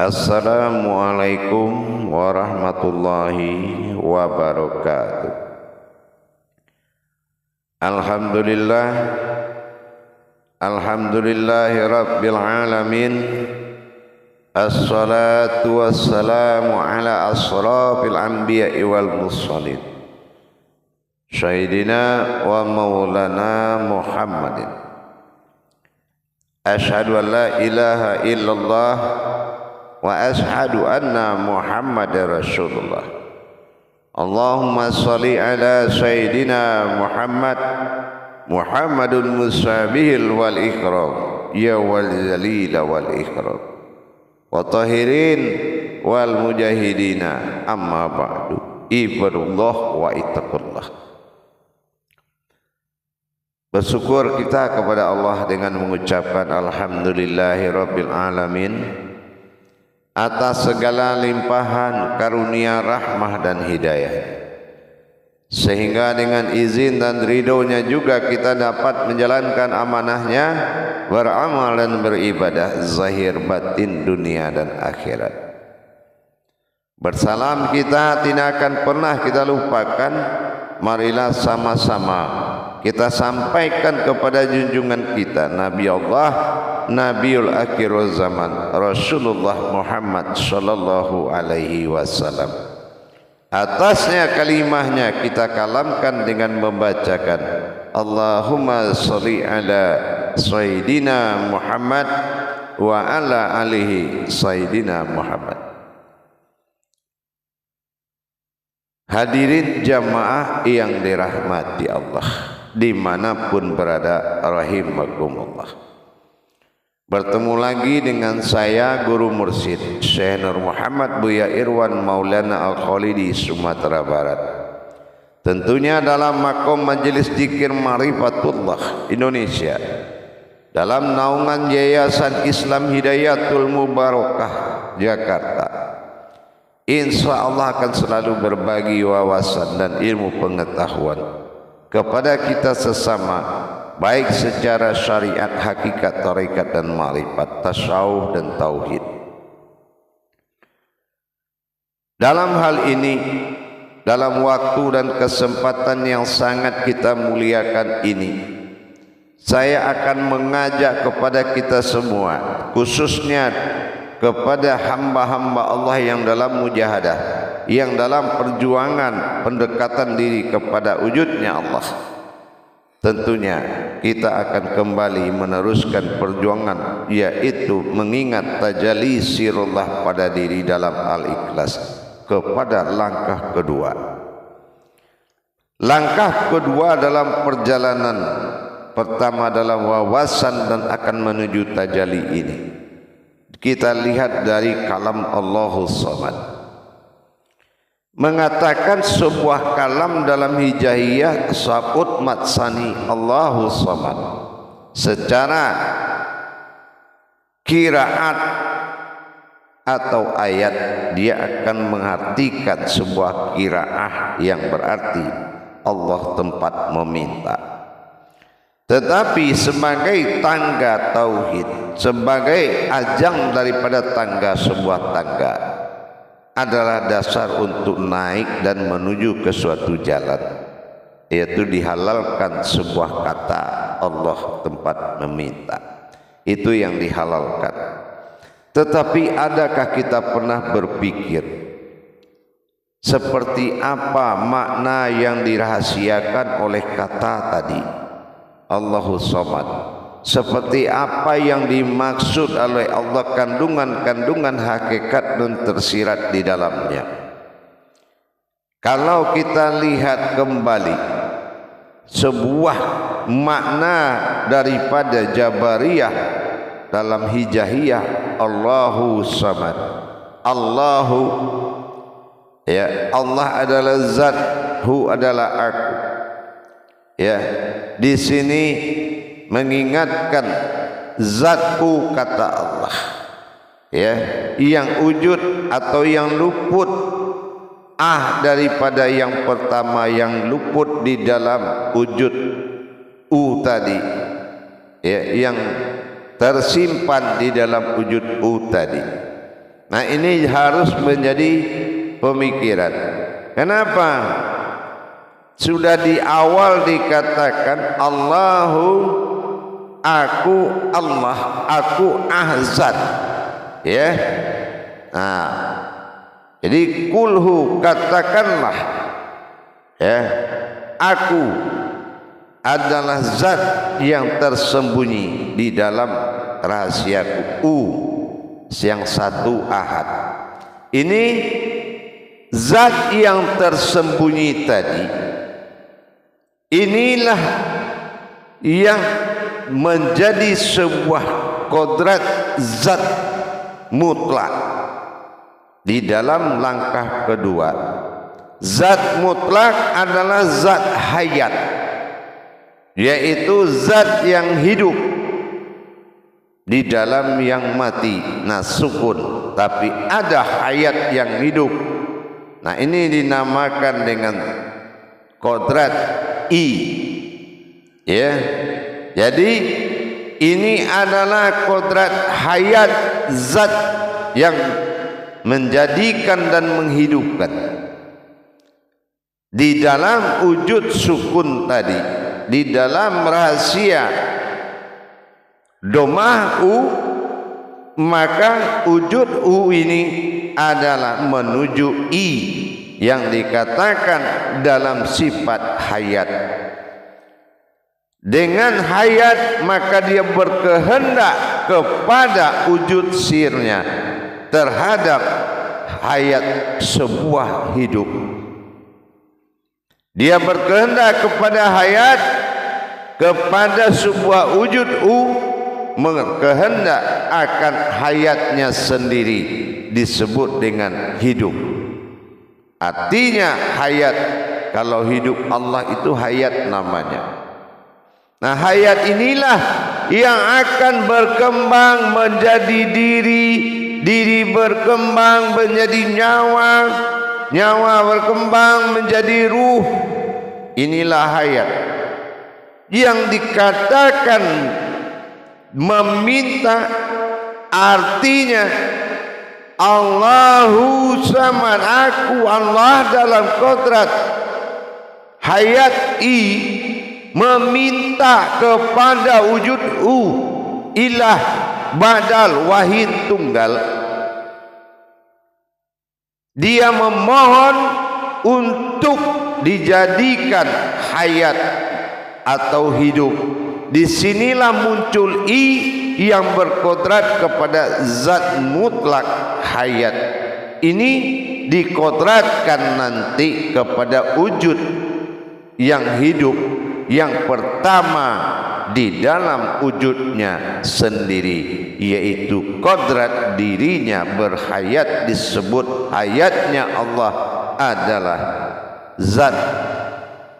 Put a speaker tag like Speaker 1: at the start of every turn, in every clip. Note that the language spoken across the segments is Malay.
Speaker 1: Assalamualaikum warahmatullahi wabarakatuh. Alhamdulillah, alhamdulillahi rabbil alamin. Assalatu wassalamu ala asrafil anbiya'i wal mursalin, Sayyidina wa maulana Muhammadin. Ashhadu an la ilaha illallah wa ashhadu anna Muhammadar Rasulullah. Allahumma salli ala Sayyidina Muhammadun musabihil wal ikram, ya wal jalil wal ikram, wa tahirin wal mujahidina, amma ba'du. Ibadullah wa ittaqullah. Bersyukur kita kepada Allah dengan mengucapkan alhamdulillahi rabbil alamin atas segala limpahan karunia, rahmah dan hidayah, sehingga dengan izin dan ridhonya juga kita dapat menjalankan amanahnya, beramal dan beribadah zahir batin dunia dan akhirat. Bersalam kita tidak akan pernah kita lupakan. Marilah sama-sama kita sampaikan kepada junjungan kita, Nabi Allah, Nabiul Akhirul Zaman, Rasulullah Muhammad sallallahu alaihi wasallam. Atasnya kalimahnya kita kalamkan dengan membacakan Allahumma sholli ala Sayyidina Muhammad wa ala alihi Sayyidina Muhammad. Hadirin jamaah yang dirahmati Allah dimanapun berada, rahimakumullah. Bertemu lagi dengan saya Guru Mursyid Syekh Nur Muhammad Buya Irwan Maulana Al-Khalidi, Sumatera Barat. Tentunya dalam makom Majelis Dzikir Marifatullah Indonesia, dalam naungan Yayasan Islam Hidayatul Mubarakah Jakarta. Insya Allah akan selalu berbagi wawasan dan ilmu pengetahuan kepada kita sesama, baik secara syariat, hakikat, tarekat dan ma'rifat, tasawuf dan tauhid. Dalam hal ini, dalam waktu dan kesempatan yang sangat kita muliakan ini, saya akan mengajak kepada kita semua, khususnya kepada hamba-hamba Allah yang dalam mujahadah, yang dalam perjuangan pendekatan diri kepada wujudnya Allah. Tentunya kita akan kembali meneruskan perjuangan, yaitu mengingat tajalli sirullah pada diri dalam al-ikhlas, kepada langkah kedua. Langkah kedua dalam perjalanan pertama dalam wawasan dan akan menuju tajalli ini, kita lihat dari kalam Allahus Samad. Mengatakan sebuah kalam dalam hijaiyah sabut matsani Allahus Samad. Secara qiraat atau ayat, dia akan mengartikan sebuah qiraah yang berarti Allah tempat meminta. Tetapi sebagai tangga tauhid, sebagai ajang daripada tangga sebuah tangga, adalah dasar untuk naik dan menuju ke suatu jalan, yaitu dihalalkan sebuah kata Allah tempat meminta. Itu yang dihalalkan. Tetapi adakah kita pernah berpikir seperti apa makna yang dirahasiakan oleh kata tadi Allahus Samad? Seperti apa yang dimaksud oleh Allah, kandungan-kandungan hakikat dan tersirat di dalamnya. Kalau kita lihat kembali sebuah makna daripada Jabariyah dalam hijahiyah, Allahu Samad, Allahu, ya, Allah adalah zat, hu adalah aku. Ya, di sini mengingatkan zatku kata Allah, ya, yang wujud atau yang luput daripada yang pertama, yang luput di dalam wujud tadi, ya, yang tersimpan di dalam wujud tadi. Nah, ini harus menjadi pemikiran. Kenapa? Sudah di awal dikatakan Allahu, aku Allah, aku ahzat. Ya. Nah, jadi kulhu, katakanlah, ya, aku adalah zat yang tersembunyi di dalam rahasiaku. Yang satu ahad. Ini zat yang tersembunyi tadi, inilah yang menjadi sebuah kodrat zat mutlak. Di dalam langkah kedua, zat mutlak adalah zat hayat, yaitu zat yang hidup di dalam yang mati. Nah, sukun, tapi ada hayat yang hidup. Nah, ini dinamakan dengan kodrat I. Ya, jadi ini adalah kodrat hayat, zat yang menjadikan dan menghidupkan. Di dalam wujud sukun tadi, di dalam rahasia domah u, maka wujud u ini adalah menuju i yang dikatakan dalam sifat hayat. Dengan hayat maka dia berkehendak kepada wujud sirnya terhadap hayat sebuah hidup. Dia berkehendak kepada hayat, kepada sebuah wujud berkehendak akan hayatnya sendiri, disebut dengan hidup. Artinya hayat, kalau hidup Allah itu hayat namanya. Nah, hayat inilah yang akan berkembang menjadi diri, diri berkembang menjadi nyawa, nyawa berkembang menjadi ruh. Inilah hayat yang dikatakan meminta, artinya Allahu samad, aku Allah dalam kodrat hayat i meminta kepada wujud ilah badal wahid tunggal. Dia memohon untuk dijadikan hayat atau hidup. Disinilah muncul i yang berkodrat kepada zat mutlak hayat. Ini dikodratkan nanti kepada wujud yang hidup yang pertama di dalam wujudnya sendiri, yaitu kodrat dirinya berhayat. Disebut hayatnya Allah adalah zat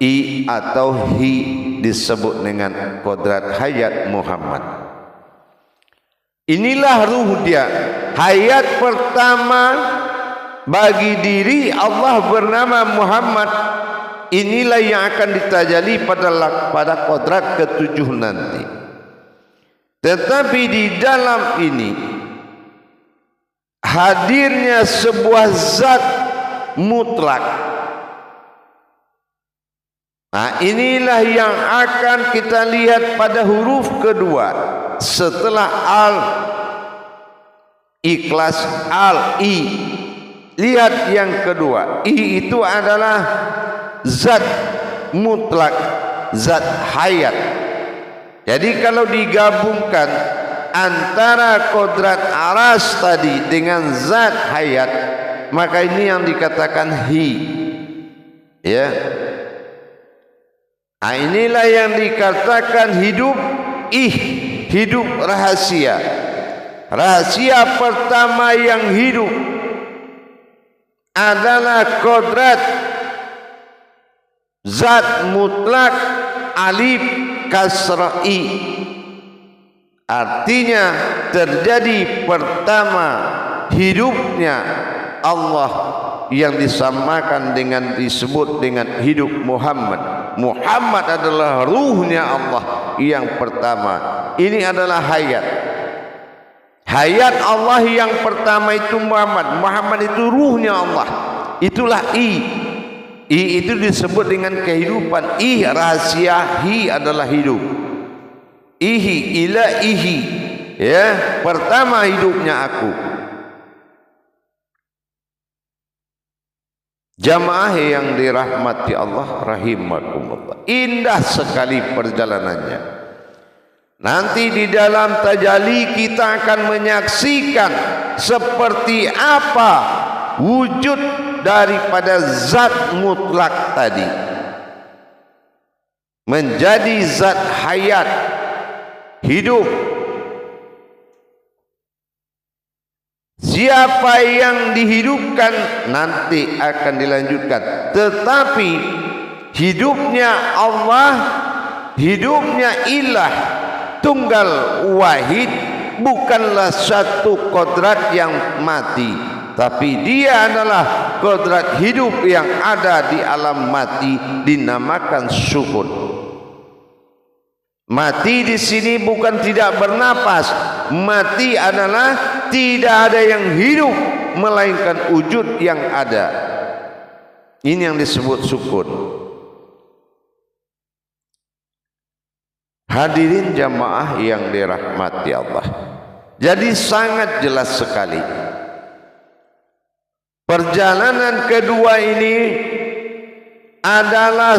Speaker 1: i atau hi, disebut dengan kodrat hayat Muhammad. Inilah ruh dia. Hayat pertama bagi diri Allah bernama Muhammad. Inilah yang akan ditajali pada kodrat ketujuh nanti. Tetapi di dalam ini hadirnya sebuah zat mutlak. Nah, inilah yang akan kita lihat pada huruf kedua setelah al, ikhlas, al, i. Lihat yang kedua, i itu adalah zat mutlak, zat hayat. Jadi kalau digabungkan antara kodrat aras tadi dengan zat hayat, maka ini yang dikatakan hi. Ya. Nah, inilah yang dikatakan hidup hidup rahasia. Rahasia pertama yang hidup adalah kodrat zat mutlak alif kasra'i. Artinya terjadi pertama hidupnya Allah yang disamakan dengan, disebut dengan hidup Muhammad. Muhammad adalah ruhnya Allah yang pertama. Ini adalah hayat. Hayat Allah yang pertama itu Muhammad. Muhammad itu ruhnya Allah. Itulah I. I itu disebut dengan kehidupan. I rahasia, hi adalah hidup. Ihi ila ihi. Ya, pertama hidupnya aku. Jamaah yang dirahmati Allah rahimakumullah. Indah sekali perjalanannya. Nanti di dalam tajalli kita akan menyaksikan seperti apa wujud daripada zat mutlak tadi. Menjadi zat hayat, hidup. Siapa yang dihidupkan nanti akan dilanjutkan. Tetapi hidupnya Allah, hidupnya ilah tunggal wahid, bukanlah satu kodrat yang mati, tapi dia adalah kodrat hidup yang ada di alam mati, dinamakan sukun. Mati di sini bukan tidak bernapas. Mati adalah tidak ada yang hidup melainkan wujud yang ada. Ini yang disebut sukun. Hadirin jamaah yang dirahmati Allah. Jadi sangat jelas sekali. Perjalanan kedua ini adalah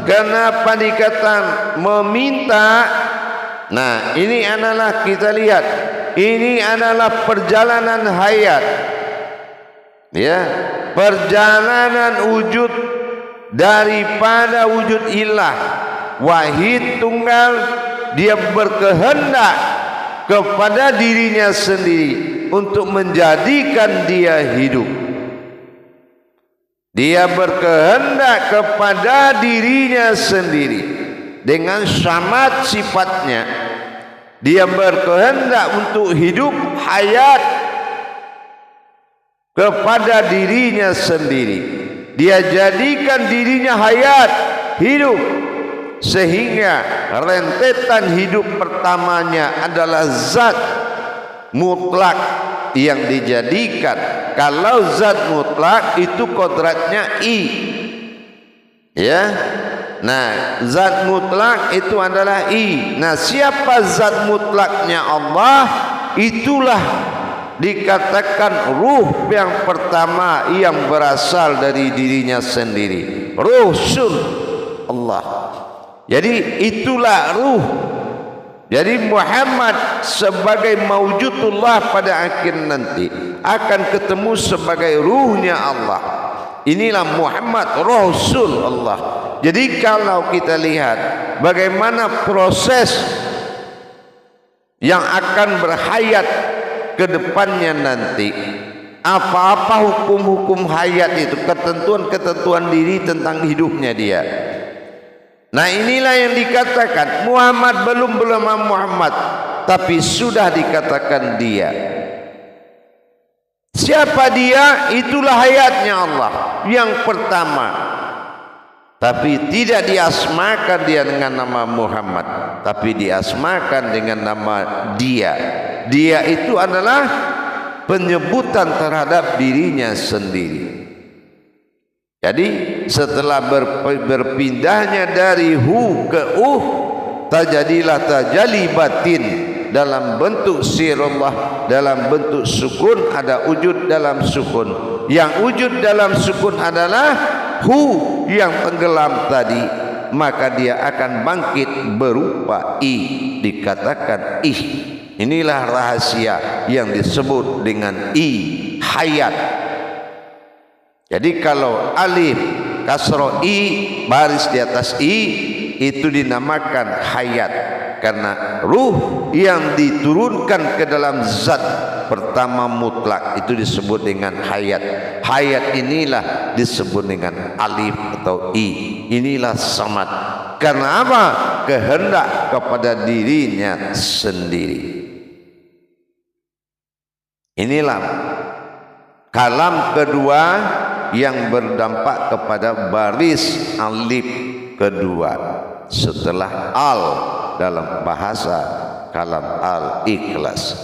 Speaker 1: kenapa dikatakan meminta. Nah, ini adalah kita lihat. Ini adalah perjalanan hayat. Ya, perjalanan wujud daripada wujud ilah. Wahid tunggal, dia berkehendak kepada dirinya sendiri untuk menjadikan dia hidup. Dia berkehendak kepada dirinya sendiri dengan samad sifatnya. Dia berkehendak untuk hidup hayat kepada dirinya sendiri. Dia jadikan dirinya hayat, hidup, sehingga rentetan hidup pertamanya adalah zat mutlak yang dijadikan. Kalau zat mutlak itu kodratnya I, ya. Nah, zat mutlak itu adalah I. Nah, siapa zat mutlaknya Allah? Itulah dikatakan ruh yang pertama yang berasal dari dirinya sendiri. Ruh sun Allah. Jadi itulah ruh. Jadi Muhammad sebagai maujudullah pada akhir nanti akan ketemu sebagai ruhnya Allah. Inilah Muhammad Rasul Allah. Jadi kalau kita lihat bagaimana proses yang akan berhayat ke depannya nanti, apa-apa hukum-hukum hayat itu, ketentuan-ketentuan diri tentang hidupnya dia. Nah, inilah yang dikatakan Muhammad belum Muhammad, tapi sudah dikatakan dia. Siapa dia? Itulah hayatnya Allah yang pertama. Tapi tidak diasmakan dia dengan nama Muhammad, tapi diasmakan dengan nama dia. Dia itu adalah penyebutan terhadap dirinya sendiri. Jadi setelah berpindahnya dari hu ke terjadilah tajalli batin dalam bentuk sirullah, dalam bentuk sukun. Ada wujud dalam sukun. Yang wujud dalam sukun adalah hu yang tenggelam tadi, maka dia akan bangkit berupa I, dikatakan ih. Inilah rahasia yang disebut dengan I, hayat. Jadi kalau alif kasroh I baris di atas I itu dinamakan hayat, karena ruh yang diturunkan ke dalam zat pertama mutlak itu disebut dengan hayat. Hayat inilah disebut dengan alif atau I. Inilah samad. Karena apa? Kehendak kepada dirinya sendiri. Inilah kalam kedua yang berdampak kepada baris alif kedua setelah al dalam bahasa kalam al-ikhlas.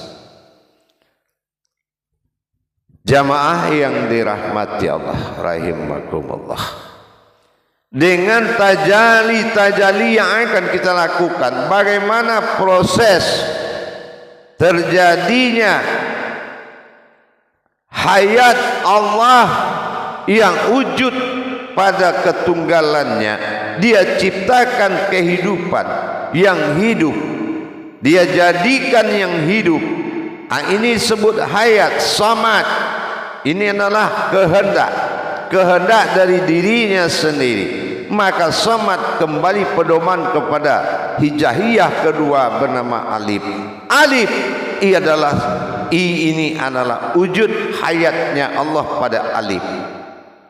Speaker 1: Jamaah yang dirahmati Allah rahimakumullah, dengan tajali yang akan kita lakukan, bagaimana proses terjadinya hayat Allah yang wujud pada ketunggalannya. Dia ciptakan kehidupan yang hidup, dia jadikan yang hidup. Ini disebut hayat samad. Ini adalah kehendak dari dirinya sendiri. Maka samad kembali pedoman kepada hijaiyah kedua bernama alif. Alif ini adalah wujud hayatnya Allah pada alif.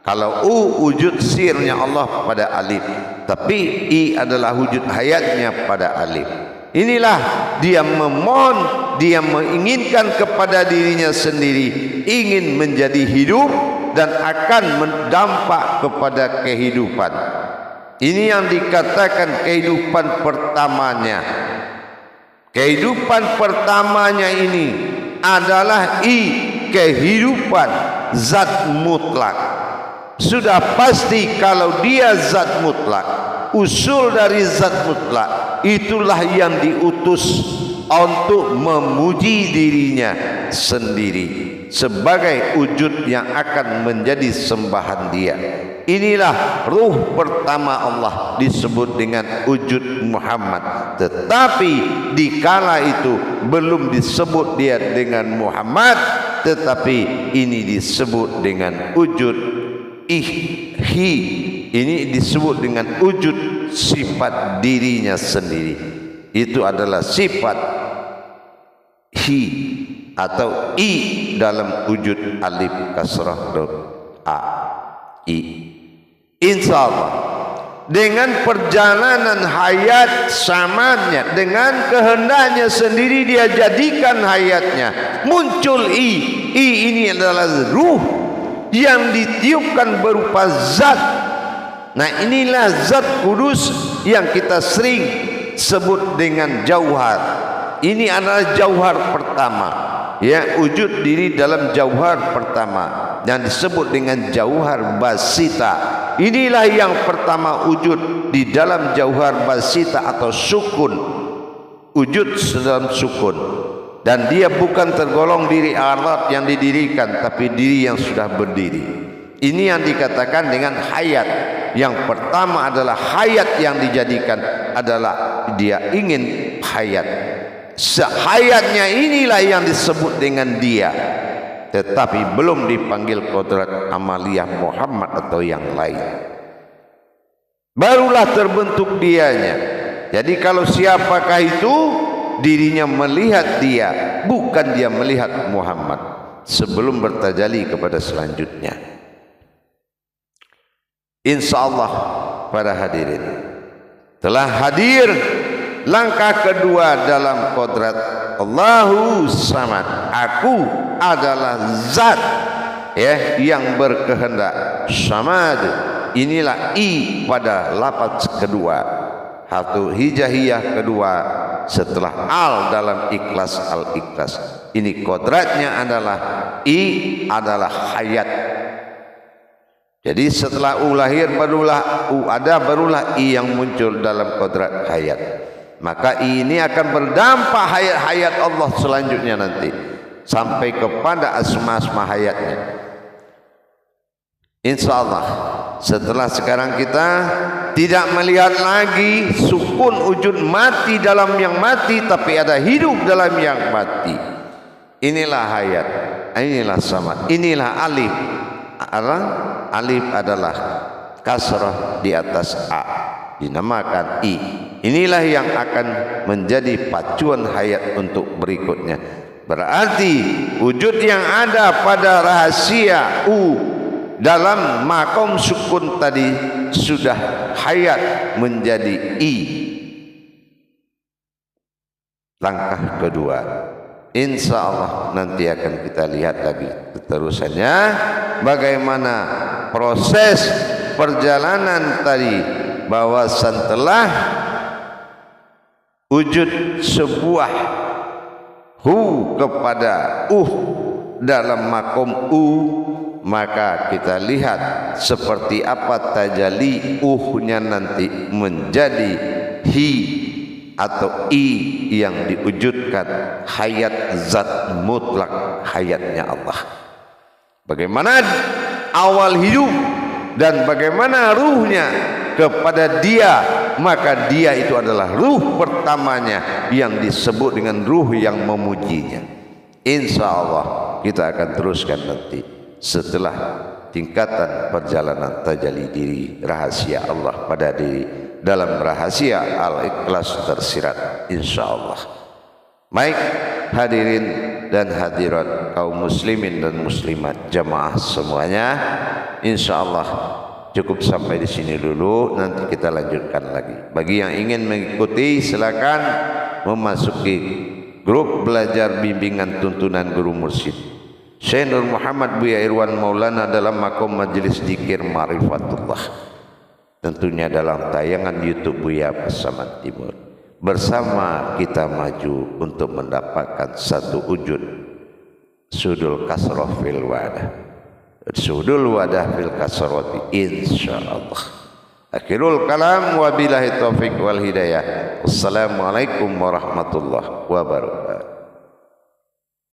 Speaker 1: Kalau wujud sirnya Allah pada alif, tapi I adalah wujud hayatnya pada alif. Inilah dia memohon, dia menginginkan kepada dirinya sendiri, ingin menjadi hidup dan akan mendampak kepada kehidupan. Ini yang dikatakan kehidupan pertamanya. Kehidupan pertamanya ini adalah kehidupan zat mutlak. Sudah pasti kalau dia zat mutlak, usul dari zat mutlak, itulah yang diutus untuk memuji dirinya sendiri sebagai wujud yang akan menjadi sembahan dia. Inilah ruh pertama Allah, disebut dengan wujud Muhammad. Tetapi dikala itu belum disebut dia dengan Muhammad, tetapi ini disebut dengan wujud ini disebut dengan wujud sifat dirinya sendiri. Itu adalah sifat hi atau i dalam wujud alif kasrah a i. Insyaallah dengan perjalanan hayat samadnya, dengan kehendaknya sendiri dia jadikan hayatnya, muncul i ini adalah ruh yang ditiupkan berupa zat. Nah, inilah zat kudus yang kita sering sebut dengan jauhar. Ini adalah jauhar pertama, ya, wujud diri dalam jauhar pertama yang disebut dengan jauhar basita. Inilah yang pertama wujud di dalam jauhar basita atau sukun, wujud dalam sukun. Dan dia bukan tergolong diri alat yang didirikan, tapi diri yang sudah berdiri. Ini yang dikatakan dengan hayat. Yang pertama adalah hayat yang dijadikan adalah dia ingin hayat. Hayatnya inilah yang disebut dengan dia, tetapi belum dipanggil kodrat amaliyah Muhammad atau yang lain. Barulah terbentuk dianya. Jadi kalau siapakah itu? Dirinya melihat dia, bukan dia melihat Muhammad sebelum bertajali kepada selanjutnya. Insyaallah para hadirin, telah hadir langkah kedua dalam kodrat Allahu Samad. Aku adalah zat, ya, yang berkehendak. Samad, inilah i pada lafaz kedua, satu hijaiyah kedua setelah al dalam ikhlas al-ikhlas. Ini kodratnya adalah i adalah hayat. Jadi setelah u lahir barulah u ada, barulah i yang muncul dalam kodrat hayat. Maka i ini akan berdampak hayat-hayat Allah selanjutnya nanti sampai kepada asma-asma hayatnya. Insyaallah setelah sekarang kita tidak melihat lagi sukun wujud mati dalam yang mati, tapi ada hidup dalam yang mati. Inilah hayat, inilah samad, inilah alif. Alif adalah kasrah di atas a, dinamakan i. Inilah yang akan menjadi pacuan hayat untuk berikutnya. Berarti wujud yang ada pada rahasia dalam makom sukun tadi sudah hayat menjadi i. Langkah kedua, insya Allah nanti akan kita lihat lagi keterusannya, bagaimana proses perjalanan tadi, bahwasan telah wujud sebuah hu kepada dalam makom u, maka kita lihat seperti apa tajalli nya nanti menjadi hi atau i yang diwujudkan hayat zat mutlak, hayatnya Allah. Bagaimana awal hidup dan bagaimana ruhnya kepada dia, maka dia itu adalah ruh pertamanya yang disebut dengan ruh yang memujinya. Insya Allah kita akan teruskan nanti setelah tingkatan perjalanan tajalli diri rahasia Allah pada diri dalam rahasia Al-Ikhlas tersirat, insya Allah. Baik hadirin dan hadirat kaum muslimin dan muslimat jamaah semuanya, insya Allah cukup sampai di sini dulu, nanti kita lanjutkan lagi. Bagi yang ingin mengikuti silakan memasuki grup belajar bimbingan tuntunan guru mursyid Syekh Nur Muhammad Buya Irwan Maulana dalam makom majelis zikir Ma'rifatullah, tentunya dalam tayangan YouTube Buya Pasaman Timur. Bersama kita maju untuk mendapatkan satu wujud sudul kasroh fil wadah, sudul wadah fil kasroti, insyaallah. Akhirul kalam, wabillahi taufiq wal hidayah. Wassalamualaikum warahmatullahi wabarakatuh.